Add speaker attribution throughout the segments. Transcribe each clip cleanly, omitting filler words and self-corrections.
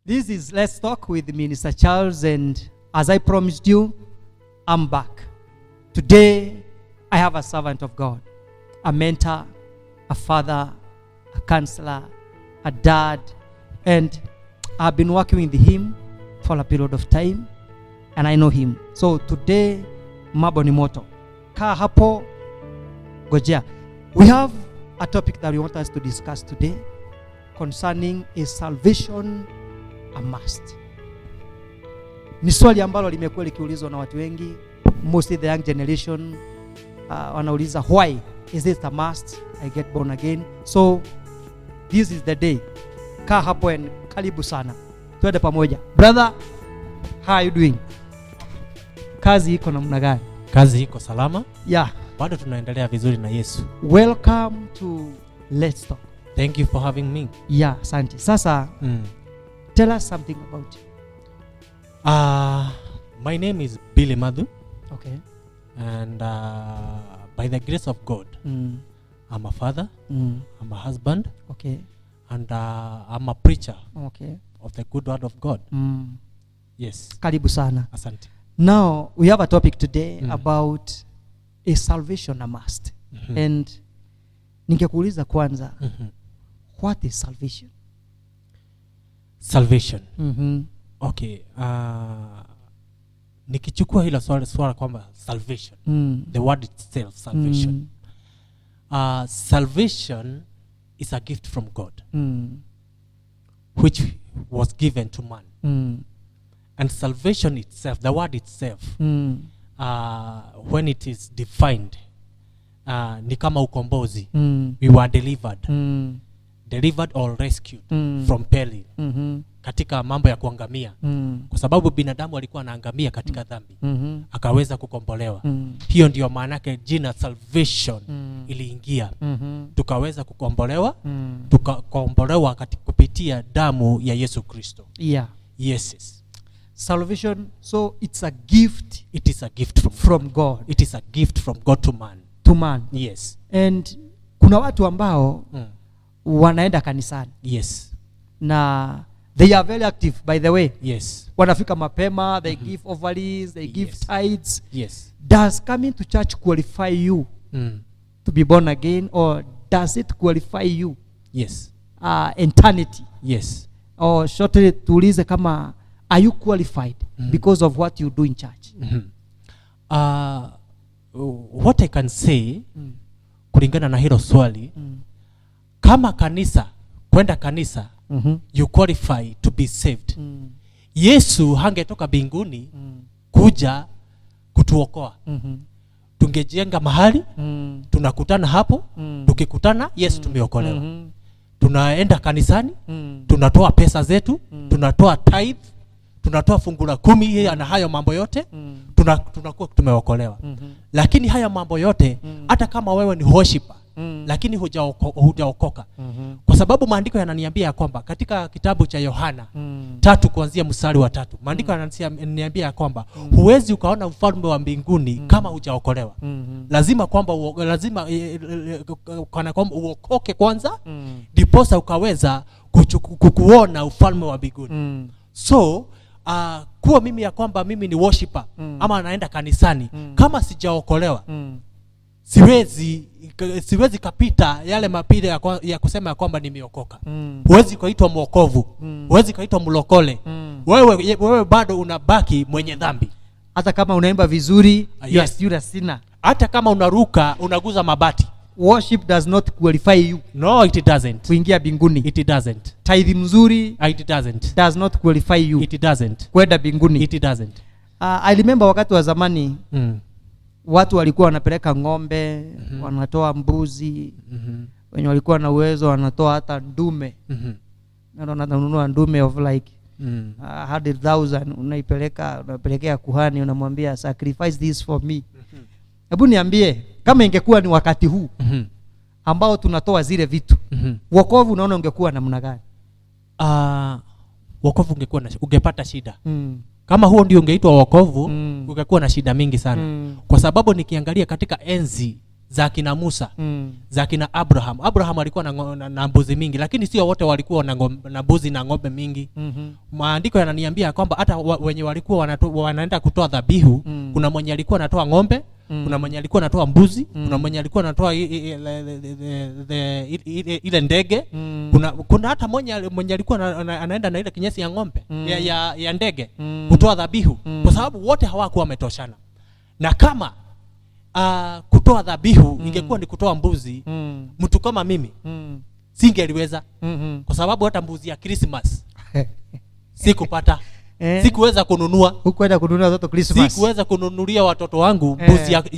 Speaker 1: This is Let's Talk with Minister Charles, and as I promised you, I'm back. Today, I have a servant of God, a mentor, a father, a counselor, a dad, and I've been working with him for a period of time, and I know him. So today, mambo ni moto. Kaa hapo, gojea. We have a topic that we want us to discuss today concerning is salvation a must. Ni swali ambalo limekuwa likiulizwa na watu wengi, mostly the young generation. Wanauliza, why is it a must I get born again? So this is the day. Kaa hapo and karibu sana. Tuende pamoja. Brother, how are you doing? Kazi iko namna gani?
Speaker 2: Kazi iko salama?
Speaker 1: Yeah.
Speaker 2: Bado tunaendelea vizuri na Yesu.
Speaker 1: Welcome to Let's Talk.
Speaker 2: Thank you for having me.
Speaker 1: Yeah, asante. Sasa, tell us something about you.
Speaker 2: My name is Billy Mathu.
Speaker 1: Okay.
Speaker 2: And by the grace of God, I'm a father, I'm a husband,
Speaker 1: Okay.
Speaker 2: and I'm a preacher
Speaker 1: Okay.
Speaker 2: of the good word of God. Yes.
Speaker 1: Karibu sana.
Speaker 2: Asante.
Speaker 1: Now, we have a topic today about is salvation a must? And ningekuuliza kwanza, what is salvation?
Speaker 2: Salvation. Okay. Nikichukua hilo swala kwamba salvation. The word itself, salvation. Salvation is a gift from God, which was given to man. And salvation itself, the word itself, when it is defined, ni kama ukombozi. We were delivered or rescued from peril. Katika mambo ya kuangamia. Kwa sababu binadamu alikuwa anaangamia katika dhambi. Akaweza kukombolewa. Hiyo ndio maana yake jina salvation iliingia. Tukaweza kukombolewa. Tukakombolewa kupitia damu ya Yesu Kristo.
Speaker 1: Yeah.
Speaker 2: Yes.
Speaker 1: Salvation, so it's a gift.
Speaker 2: It is a gift
Speaker 1: from God.
Speaker 2: It is a gift from God to man.
Speaker 1: To man.
Speaker 2: Yes.
Speaker 1: And kuna watu ambao wanaenda kanisani.
Speaker 2: Yes.
Speaker 1: Na they are very active, by the way.
Speaker 2: Yes.
Speaker 1: Wanafika mapema, they give offerings, they give tithes.
Speaker 2: Yes.
Speaker 1: Does coming to church qualify you to be born again, or does it qualify you?
Speaker 2: Yes.
Speaker 1: Eternity.
Speaker 2: Yes.
Speaker 1: Or shortly tuulize kama, are you qualified because of what you do in church?
Speaker 2: What I can say, kulingana na hilo swali, kama kwenda kanisa, you qualify to be saved. Yesu hangetoka mbinguni kuja kutuokoa. Tungejenga mahali, tunakutana hapo, tukikutana, Yesu tumeokolewa. Tunaenda kanisani, tunatoa pesa zetu, tunatoa tithe, tunatoa fungu la 10 na hayo mambo yote, tunakuwa tumeokolewa. Lakini haya mambo yote, hata kama wewe ni worshiper, lakini hujaokoka. Kwa sababu maandiko yananiambia ya kwamba katika kitabu cha Yohana 3 kuanzia mstari wa 3, maandiko yananiambia ya kwamba huwezi ukaona ufalme wa mbinguni kama hujaokolewa. Lazima kwamba kana kwamba uokoke kwanza, ndiposa ukaweza kuona ufalme wa mbinguni. So kuwa mimi ya kwamba mimi ni worshiper ama naenda kanisani, kama sijaokolewa, siwezi kapita yale mapile ya kusema ya kwamba nimeokoka. Huwezi kuitwa mwokovu, huwezi kuitwa mlokole. Wewe bado unabaki mwenye dhambi.
Speaker 1: Hata kama unaimba vizuri, you are still a sinner.
Speaker 2: Hata kama unaruka, unaguza mabati.
Speaker 1: Worship does not qualify you.
Speaker 2: No, it doesn't.
Speaker 1: Kuingia binguni.
Speaker 2: It doesn't.
Speaker 1: Tithe mzuri.
Speaker 2: It doesn't.
Speaker 1: Does not qualify you.
Speaker 2: It doesn't.
Speaker 1: Kwenda binguni.
Speaker 2: It doesn't.
Speaker 1: I remember wakati wa zamani, watu walikuwa wanapeleka ng'ombe, wanatoa mbuzi, wenye walikuwa na uwezo wanatoa hata ndume. Na unanunua ndume of like 100,000, unapelekea kuhani, unamwambia sacrifice this for me. Hebu niambie, kama ingekuwa ni wakati huu ambao tunatoa zile vitu, wokovu unaona ungekuwa namna gani?
Speaker 2: Wokovu ungepata shida. Kama huo ndio ungeitwa wokovu, ungekuwa na shida mingi sana. Kwa sababu nikiangalia katika enzi za kina Musa, za kina Abraham. Abraham alikuwa na mbuzi mingi, lakini sio wote walikuwa na mbuzi na ng'ombe mingi. Maandiko yananiambia kwamba hata wenye walikuwa wanaenda kutoa dhabihu, kuna mwenye alikuwa anatoa ng'ombe, kuna mwenye alikuwa anatoa mbuzi, kuna mwenye alikuwa anatoa ile ndege, kuna hata mwenye alikuwa anaenda na ile kinyesi ya ng'ombe ya ndege kutoa dhabihu, kwa sababu wote hawakuwa wametoshana. Na kama kutoa dhabihu ingekuwa ni kutoa mbuzi, mtu kama mimi singeliweza, kwa sababu hata mbuzi ya Christmas sikupata. Sikuweza kununua.
Speaker 1: Hukwenda kununua watoto Christmas.
Speaker 2: Sikuweza kununulia watoto wangu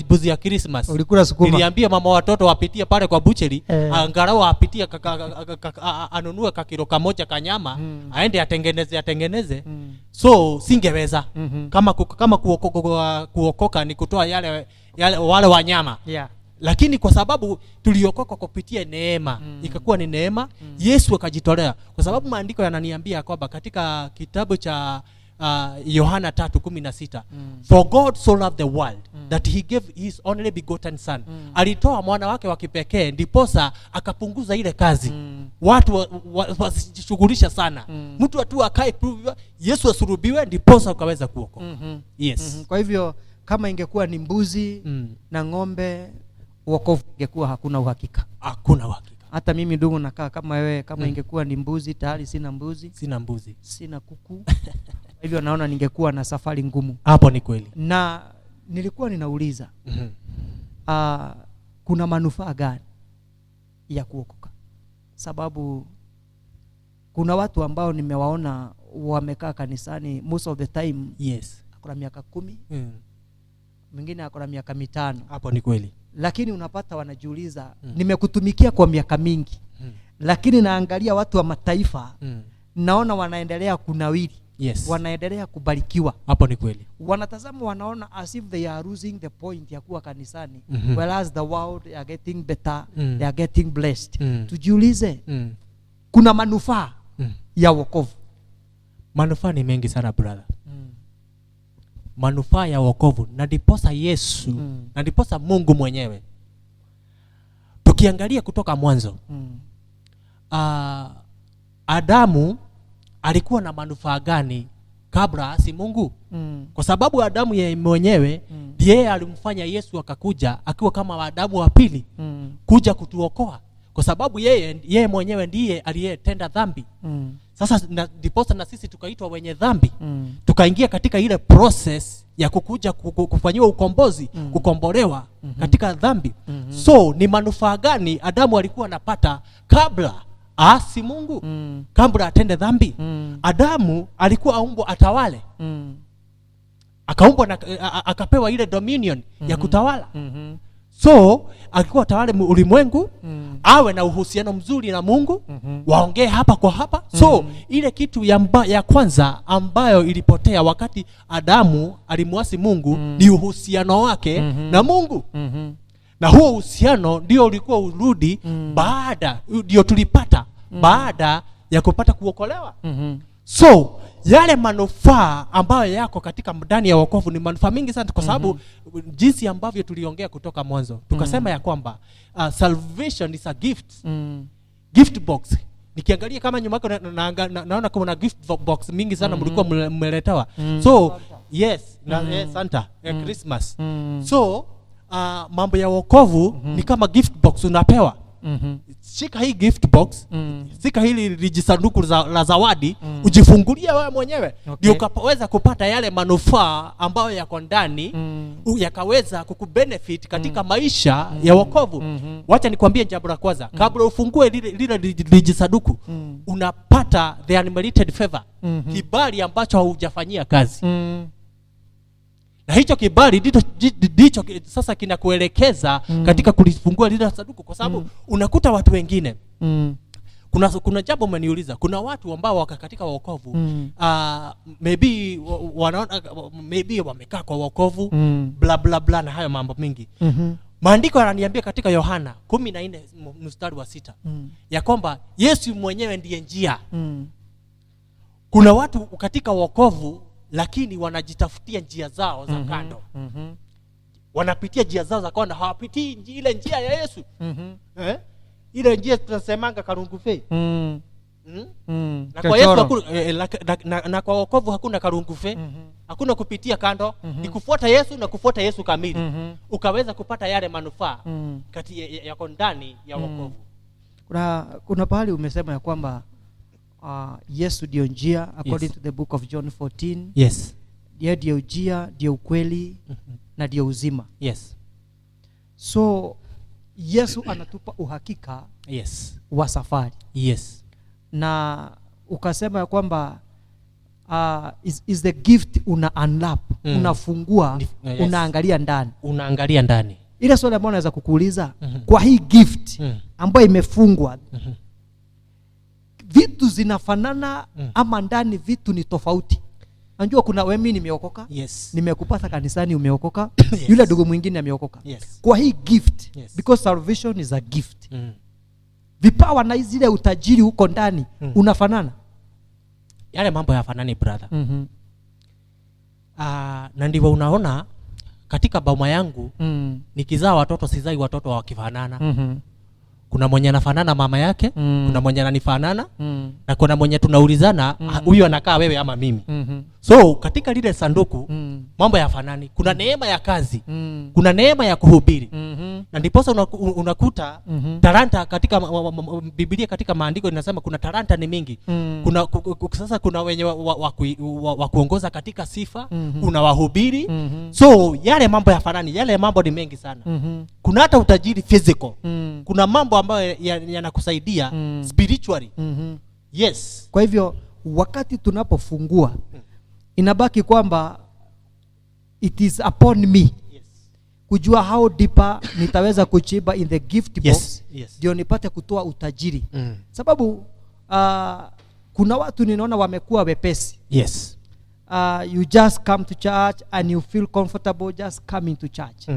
Speaker 2: mbuzi ya Christmas.
Speaker 1: Ulikula sukuma.
Speaker 2: Niliambia mama watoto wapitie pale kwa butchery, angalau apitie anunue kakilo kamoja kanyama, aende atengeneze. So singeweza. Kama kuokoka ni kutoa yale wale wanyama. Lakini kwa sababu tuliokoka kupitia neema, ikakuwa ni neema, Yesu akajitolea. Kwa sababu maandiko yananiambia kwamba katika kitabu cha Yohana 3:16, for God so loved the world that he gave his only begotten son. Alitoa mwana wake wa kipekee ndiposa akapunguza ile kazi. Watu wasishughulisha sana. Mtu tu akae Yesu asulubiwe ndiposa ukaweza kuokoka. Yes.
Speaker 1: Kwa hivyo kama ingekuwa ni mbuzi na ng'ombe, wokovu ingekuwa hakuna uhakika.
Speaker 2: Hakuna uhakika.
Speaker 1: Hata mimi ndugu nakaa kama wewe, kama ingekuwa ni mbuzi, tayari sina mbuzi, sina kuku. Hivyo naona ningekuwa na safari ngumu.
Speaker 2: Hapo ni kweli.
Speaker 1: Na nilikuwa ninauliza kuna manufaa gani ya kuokoka? Sababu kuna watu ambao nimewaona wamekaa kanisani most of the time.
Speaker 2: Yes.
Speaker 1: Akona miaka 10. Mwingine akona miaka 5.
Speaker 2: Hapo ni kweli.
Speaker 1: Lakini unapata wanajiuliza, nimekutumikia kwa miaka mingi, lakini naangalia watu wa mataifa, naona wanaendelea kunawiri.
Speaker 2: Yes.
Speaker 1: Wanaendelea kubarikiwa.
Speaker 2: Hapo ni kweli.
Speaker 1: Wanatazama wanaona as if they are losing the point ya kuwa kanisani, whereas the world are getting better, they are getting blessed. Tujiulize, kuna manufaa ya wokovu?
Speaker 2: Manufaa ni mengi sana brother. Manufaa ya wokovu, na ndiposa Yesu, na ndiposa Mungu mwenyewe. Tukiangalia kutoka mwanzo, Adamu alikuwa na manufaa gani kabla si Mungu? Kwa sababu Adamu yeye mwenyewe ndiye alimfanya Yesu akakuja akiwa kama Adamu wa pili, kuja kutuokoa, kwa sababu yeye mwenyewe ndiye aliyetenda dhambi. Sasa ndiposa na sisi tukaitwa wenye dhambi, tukaingia katika ile process ya kukuja kufanyiwa ukombozi, kukombolewa katika dhambi. So ni manufaa gani Adamu alikuwa anapata kabla asi Mungu, kabla atende dhambi? Adamu alikuwa aumbwa atawale, akaumbwa na akapewa ile dominion ya kutawala. So alikuwa tawale ulimwengu, awe na uhusiano mzuri na Mungu, waongee hapa kwa hapa. So ile kitu ya kwanza ambayo ilipotea wakati Adamu alimuasi Mungu ni uhusiano wake na Mungu. Na huo uhusiano ndio ulikuwa urudi ndio tulipata baada ya kupata kuokolewa. So yale manufaa ambayo yako katika ndani ya wokovu ni manufaa mingi sana, kwa sababu jinsi ambavyo tuliongea kutoka mwanzo, tukasema ya kwamba salvation is a gift. Gift box. Nikiangalia kama nyuma yako naona kuna gift box mingi sana mlikuwa mmeletewa. So yes, Santa, Christmas. So mambo ya wokovu ni kama gift box unapewa. Shika hii gift box, shika hili lijisanduku la zawadi, ujifungulie wewe mwenyewe, ndio ukaweza kupata yale manufaa ambayo yako ndani, yakaweza kukubenefit katika maisha ya wokovu. Wacha nikwambie jambo la kwanza, kabla ufungue lile lijisanduku, unapata the unmerited favor, kibali ambacho haujafanyia kazi. Na hicho kibali ndicho sasa kinakuelekeza katika kulifungua lile sanduku, kwa sababu unakuta watu wengine, kuna jambo umeniuliza, kuna watu ambao waka katika wokovu, maybe wamekaa kwa wokovu, bla bla bla na hayo mambo mingi. Maandiko yananiambia katika Yohana 14:6 ya kwamba Yesu mwenyewe ndiye njia. Kuna watu katika wokovu lakini wanajitafutia njia zao za kando. wanapitia njia zao za kona, hawapitii ile njia ya Yesu. Ile njia tunasemanga karungufe. Na kwa Yesu na kwa wokovu hakuna karungufe. Hakuna kupitia kando, ni kufuata Yesu na kufuata Yesu kamili. Ukaweza kupata yale manufaa kati yako ndani ya wokovu.
Speaker 1: Kuna pahali umesema ya kwamba Yesu ndio njia according to the book of John 14.
Speaker 2: Yes.
Speaker 1: Yeye ndio njia, ndio ukweli na ndio uzima.
Speaker 2: Yes.
Speaker 1: So Yesu anatupa uhakika wa safari.
Speaker 2: Yes.
Speaker 1: Na ukasema ya kwamba is the gift una unwrap, unafungua, unaangalia ndani.
Speaker 2: Unaangalia ndani.
Speaker 1: Ile swali ambalo naweza kukuuliza, kwa hii gift ambayo imefungwa, vitu zinafanana ama ndani vitu ni tofauti? Unajua kuna mimi nimeokoka, nimekupata kanisani umeokoka, yule ndugu mwingine ameokoka. Kwa hii gift, because salvation is a gift. Vipawa na zile utajiri huko ndani unafanana?
Speaker 2: Yale mambo yafanani brother. Na ndivyo unaona katika boma yangu nikizaa watoto sizai watoto wakifanana. Kuna mwenye anafanana mama yake, kuna mwenye ananifanana, na kuna mwenye tunaulizana huyu anakaa wewe ama mimi. So katika lile sanduku mambo yafanani. Kuna neema ya kazi, kuna neema ya kuhubiri. Na ndiposa unakuta talanta katika Biblia, katika maandiko inasema kuna talanta ni mingi. Sasa kuna wenye wa kuongoza katika sifa, kuna wahubiri. So yale mambo yafanani, yale mambo ni mengi sana. Kuna hata utajiri physical. Kuna mambo ambayo yanakusaidia spiritually. Yes.
Speaker 1: Kwa hivyo wakati tunapofungua inabaki kwamba it is upon me kujua how deeper nitaweza kuchiba in the gift box, ndio nipate kutoa utajiri. Sababu kuna watu ninaona wamekuwa wepesi. You just come to church and you feel comfortable just coming to church.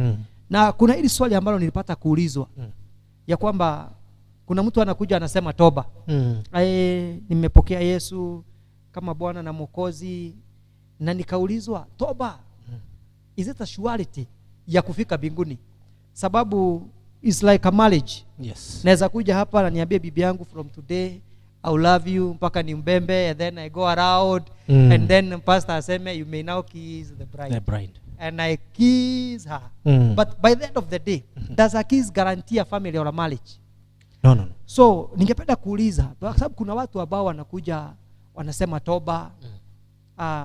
Speaker 1: Na kuna hili swali ambalo nilipata kuulizwa ya kwamba kuna mtu anakuja anasema toba. Nimepokea Yesu kama Bwana na Mwokozi, na nikaulizwa toba is it a surety ya kufika mbinguni? Sababu it's like a marriage. Naweza kuja hapa na niambie bibi yangu from today I love you mpaka ni mbembe, and then I go around and then pastor aseme you may now kiss the bride. And I kiss her. But by the end of the day, does a kiss guarantee a family or a marriage?
Speaker 2: No.
Speaker 1: So ningependa kuuliza, kwa sababu kuna watu ambao wanakuja wanasema toba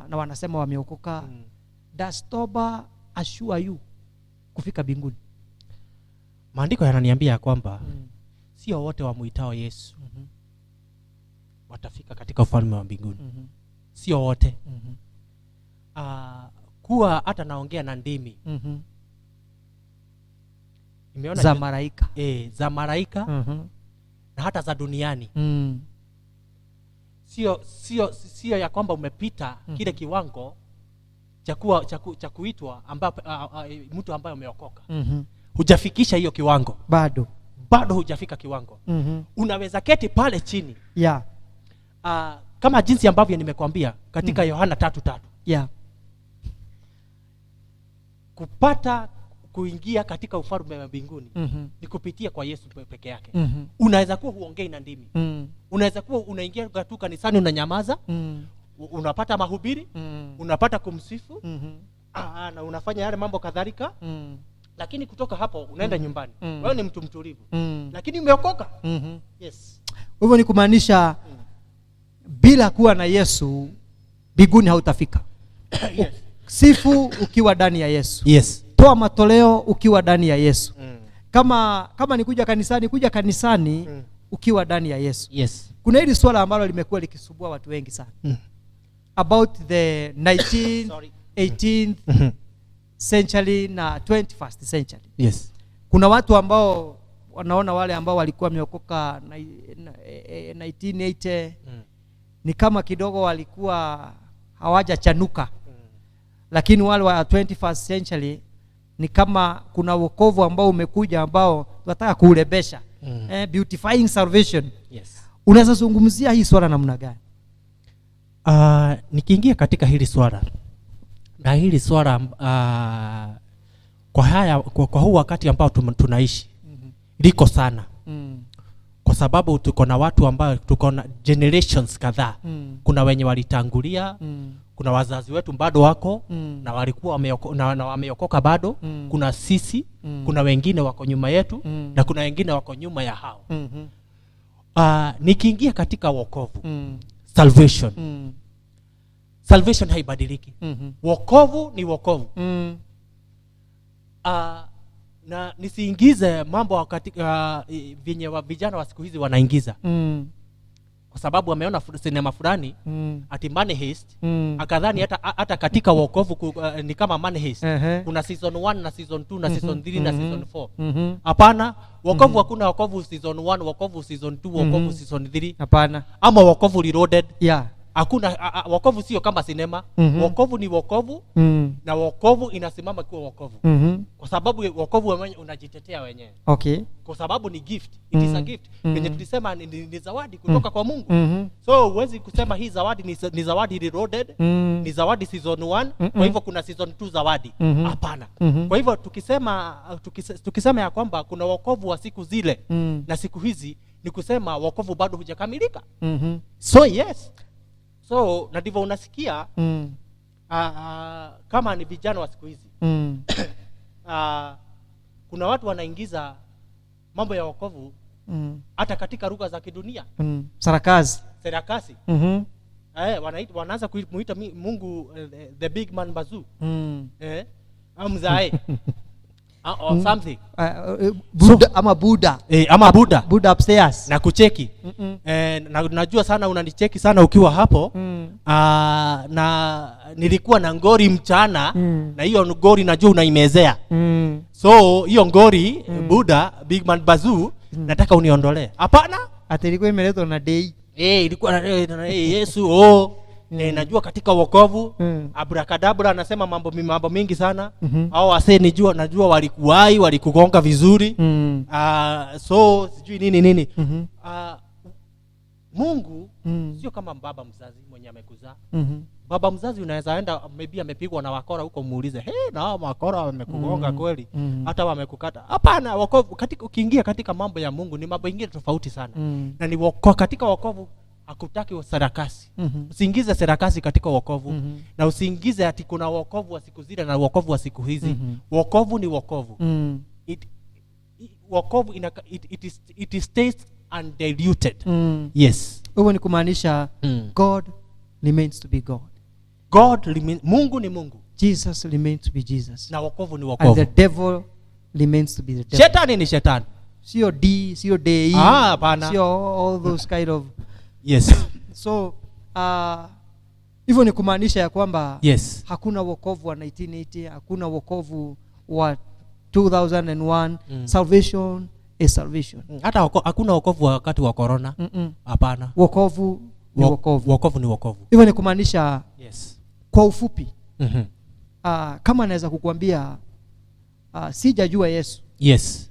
Speaker 1: na wanasema wameokoka. Does toba assure you kufika mbinguni?
Speaker 2: Maandiko yananiambia kwamba sio wote wamuitao Yesu watafika katika ufalme wa mbinguni. Sio wote. Kuwa hata naongea na ndimi
Speaker 1: imeona za malaika,
Speaker 2: za malaika na hata za duniani. Sio ya kwamba umepita kile kiwango cha kuitwa ambapo mtu ambaye umeokoka. Hujafikisha hiyo kiwango. Bado hujafika kiwango. Unaweza keti pale chini. Kama jinsi ambavyo nimekwambia katika Yohana 3:3. Kupata kuingia katika ufalme wa mbinguni ni kupitia kwa Yesu peke yake. Unaweza kuwa huongei na ndimi. Unaweza kuwa unaingia tu kanisani unanyamaza, unapata mahubiri, unapata kumsifu, na unafanya yale mambo kadhalika. Lakini kutoka hapo unaenda nyumbani. Wewe ni mtu mtulivu. Lakini umeokoka.
Speaker 1: Hivyo ni kumaanisha bila kuwa na Yesu mbinguni hautafika. Sifu ukiwa ndani ya Yesu. Toa matoleo ukiwa ndani ya Yesu. Kama ni kuja kanisani ukiwa ndani ya Yesu. Kuna hili swala ambalo limekuwa likisumbua watu wengi sana. About the 19th, 18th century na 21st century. Kuna watu ambao wanaona wale ambao walikuwa wameokoka 1980 ni kama kidogo walikuwa hawajachanuka. Lakini wale wa 21st century ni kama kuna wokovu ambao umekuja ambao tunataka kuurebesha. Beautifying salvation. Unaweza zungumzia hii swala namna gani?
Speaker 2: Nikiingia katika hili swala, na hili swala kwa huu wakati ambao tunaishi liko sana. Kwa sababu tuko na watu ambao tuko na generations kadhaa. Kuna wenye walitangulia, kuna wazazi wetu bado wako na walikuwa wameokoka bado, kuna sisi, kuna wengine wako nyuma yetu na kuna wengine wako nyuma ya hao. Nikiingia katika wokovu, salvation. Salvation haibadiliki. Wokovu ni wokovu. Na nisiingize mambo katika vijana wa siku hizi wanaingiza. Kwa sababu wameona sinema fulani ati Money Heist, akadhani hata katika wokovu ni kama Money Heist. Kuna season 1 na season 2 na season 3 na season 4. Hapana, wokovu hakuna wokovu season 1, wokovu season 2, wokovu season 3. Hapana. Ama wokovu reloaded. Yeah. Hakuna wokovu sio kama sinema. Wokovu ni wokovu na wokovu inasimama kwa wokovu. Kwa sababu wokovu wewe unajitetea wenyewe. Okay. Kwa sababu ni gift. It is a gift. Yenye tulisema ni zawadi kutoka kwa Mungu. So huwezi kusema hii zawadi ni zawadi reloaded, ni zawadi season 1, kwa hivyo kuna season 2 zawadi. Hapana. Kwa hivyo tukisema ya kwamba kuna wokovu wa siku zile na siku hizi, ni kusema wokovu bado hujakamilika. So yes. So na ndivyo unasikia kama ni vijana wa siku hizi kuna watu wanaingiza mambo ya wokovu hata katika lugha za kidunia. Sarakasi. Wanaanza kumuita Mungu the big man bazoo. Amzae or something.
Speaker 1: Buddha, ama Buddha.
Speaker 2: Ama Buddha.
Speaker 1: Buddha upstairs.
Speaker 2: Na kucheki. Najua sana unanicheki sana ukiwa hapo. Na nilikuwa na ngori mchana na hiyo ngori najua unaimezea. So hiyo ngori Buddha big man bazoo nataka uniondolee. Hapana,
Speaker 1: ati ilikuwa imeletwa na day.
Speaker 2: Ilikuwa na Yesu. Najua katika wokovu abracadabra anasema mambo mingi sana. Au wase najua walikugonga vizuri. So sijui nini. Mungu sio kama baba mzazi mwenye amekuzaa. Baba mzazi unaweza enda maybe amepigwa na wakora huko, muulize na hao wakora wamekugonga kweli, hata wamekukata. Hapana, wokovu ukiingia katika mambo ya Mungu ni mambo mengine tofauti sana. Na ni katika wokovu hakutaki sarakasi. Usiingize sarakasi katika wokovu. Na usiingize ati kuna wokovu wa siku zile na wokovu wa siku hizi. Wokovu ni wokovu. Wokovu it stays undiluted. Yes.
Speaker 1: Huo ni kumaanisha God remains to be God.
Speaker 2: Mungu ni Mungu.
Speaker 1: Jesus remains to be Jesus.
Speaker 2: Na wokovu ni wokovu.
Speaker 1: And the devil remains to be the devil.
Speaker 2: Shetani ni shetani.
Speaker 1: Sio dei.
Speaker 2: Hapana.
Speaker 1: Sio all those kind of.
Speaker 2: Yes.
Speaker 1: So hivyo ni kumaanisha ya kwamba
Speaker 2: yes,
Speaker 1: hakuna wokovu wa 1980, hakuna wokovu wa 2001. Salvation is salvation.
Speaker 2: Hata hakuna wokovu wakati wa corona. Hapana.
Speaker 1: Wokovu ni wokovu.
Speaker 2: Wokovu ni wokovu.
Speaker 1: Hivyo ni kumaanisha
Speaker 2: yes,
Speaker 1: kwa ufupi kama naweza kukuambia sijajua Yesu.
Speaker 2: Yes.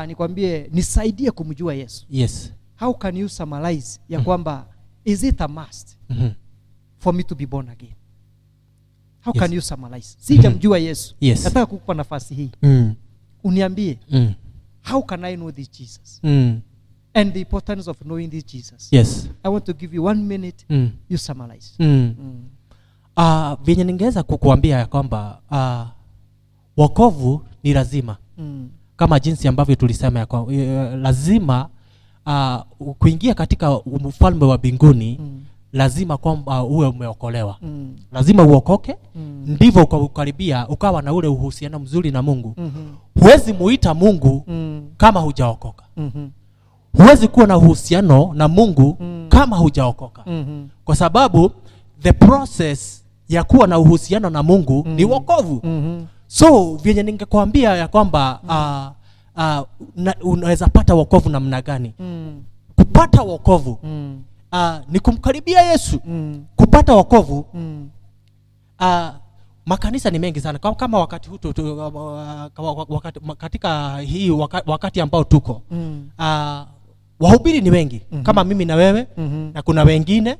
Speaker 1: Nikwambie nisaidie kumjua Yesu.
Speaker 2: Yes.
Speaker 1: How can you summarize ya kwamba is it a must for me to be born again? How can you summarize? Sijamjua Yesu.
Speaker 2: Yes.
Speaker 1: Nataka kukupa nafasi hii. Uniambie how can I know this Jesus? And the importance of knowing this Jesus.
Speaker 2: Yes.
Speaker 1: I want to give you 1 minute. You summarize.
Speaker 2: Venye ningeweza kukuambia ya kwamba wokovu ni lazima. Kama jinsi ambavyo tulisema ya kwamba lazima kuingia katika ufalme wa mbinguni, lazima kwamba uwe umeokolewa. Lazima uokoke, ndivyo ukaribia ukawa na ule uhusiano mzuri na Mungu. Huwezi muita Mungu kama hujaokoka. Huwezi kuwa na uhusiano na Mungu kama hujaokoka. Kwa sababu the process ya kuwa na uhusiano na Mungu ni wokovu. So vyenye ningekwambia ya kwamba unaweza pata wokovu namna gani? Kupata wokovu ni kumkaribia Yesu. Kupata wokovu makanisa ni mengi sana. Kama wakati huu katika hii wakati ambao tuko wahubiri ni wengi kama mimi na wewe na kuna wengine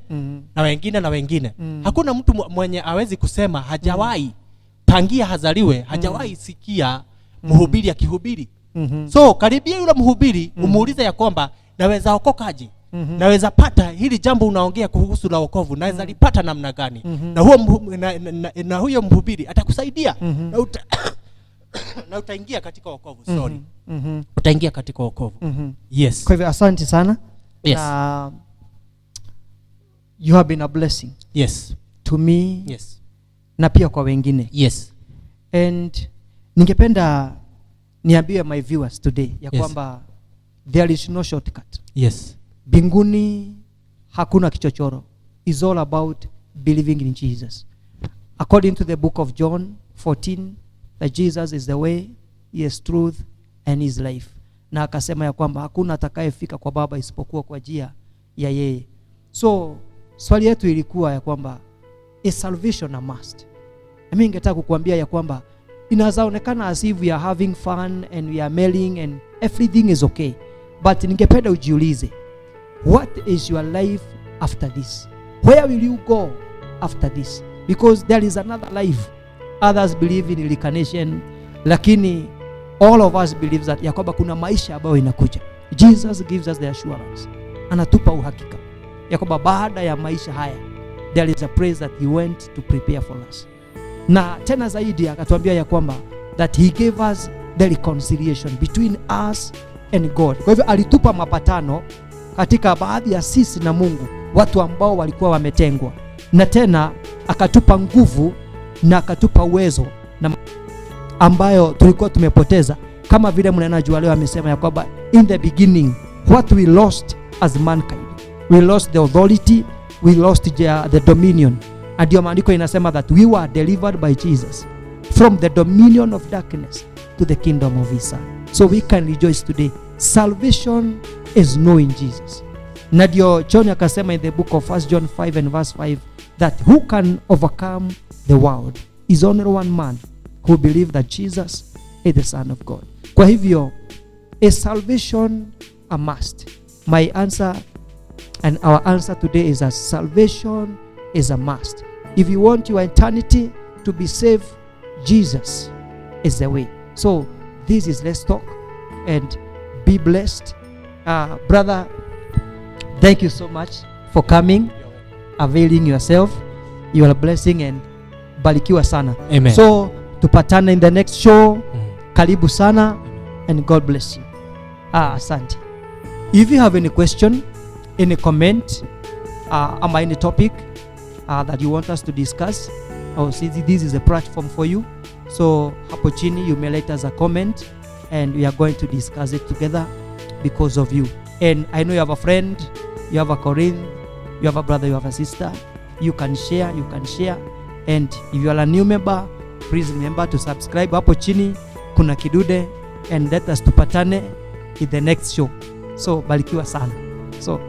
Speaker 2: na wengine na wengine. Hakuna mtu mwenye hawezi kusema hajawahi tangia hazaliwe hajawahi sikia mhubiri akihubiri. So karibia yule mhubiri umuulize ya kwamba naweza okokaje? Naweza pata hili jambo unaongea kuhusu la wokovu, naweza lipata namna gani? Na huo na huyo mhubiri atakusaidia na utaingia katika wokovu. Utaingia katika wokovu. Yes.
Speaker 1: Kwa hivyo asante sana.
Speaker 2: Yes.
Speaker 1: You have been a blessing.
Speaker 2: Yes.
Speaker 1: To me.
Speaker 2: Yes.
Speaker 1: Na pia kwa wengine.
Speaker 2: Yes.
Speaker 1: And ningependa niambie my viewers today ya kwamba there is no shortcut.
Speaker 2: Yes.
Speaker 1: Binguni hakuna kichochoro. It's all about believing in Jesus. According to the book of John 14, that Jesus is the way, he is truth, and his life. Na akasema ya kwamba hakuna atakayefika kwa Baba isipokuwa kwa njia ya yeye. So swali yetu ilikuwa ya kwamba is salvation a must? Mimi ningetaka kukuambia ya kwamba inazaonekana as if we are having fun and we are mailing and everything is okay. But ningependa ujiulize, what is your life after this? Where will you go after this? Because there is another life. Others believe in reincarnation, lakini all of us believe that ya kwamba kuna maisha ambayo inakuja. Jesus gives us the assurance. Anatupa uhakika ya kwamba baada ya maisha haya there is a place that he went to prepare for us. Na tena zaidi akatuambia ya kwamba that he gave us the reconciliation between us and God. Kwa hivyo alitupa mapatano katika baadhi ya sisi na Mungu, watu ambao walikuwa wametengwa. Na tena akatupa nguvu na akatupa uwezo na ambayo tulikuwa tumepoteza, kama vile mnanajua leo amesema ya kwamba in the beginning what we lost as mankind, we lost the authority, we lost the dominion. Ndio maandiko inasema that we were delivered by Jesus from the dominion of darkness to the kingdom of his son. So we can rejoice today. Salvation is knowing Jesus. Na ndio John akasema in the book of 1 John 5 and verse 5 that who can overcome the world is only one man who believe that Jesus is the Son of God. Kwa hivyo, is salvation a must? My answer and our answer today is that salvation is a must. If you want your eternity to be saved, Jesus is the way. So this is Let's Talk, and be blessed. Brother, thank you so much for coming, availing yourself. You are a blessing and barikiwa sana.
Speaker 2: Amen.
Speaker 1: So tupatane in the next show. Karibu sana and God bless you. Asante. If you have any question, any comment, or any topic that you want us to discuss, or see this is a platform for you. So hapo chini you may let us a comment and we are going to discuss it together because of you. And I know you have a friend, you have a colleague, you have a brother, you have a sister. You can share. And if you are a new member, please remember to subscribe. Hapo chini kuna kidude, and let us tupatane in the next show. So barikiwa sana. So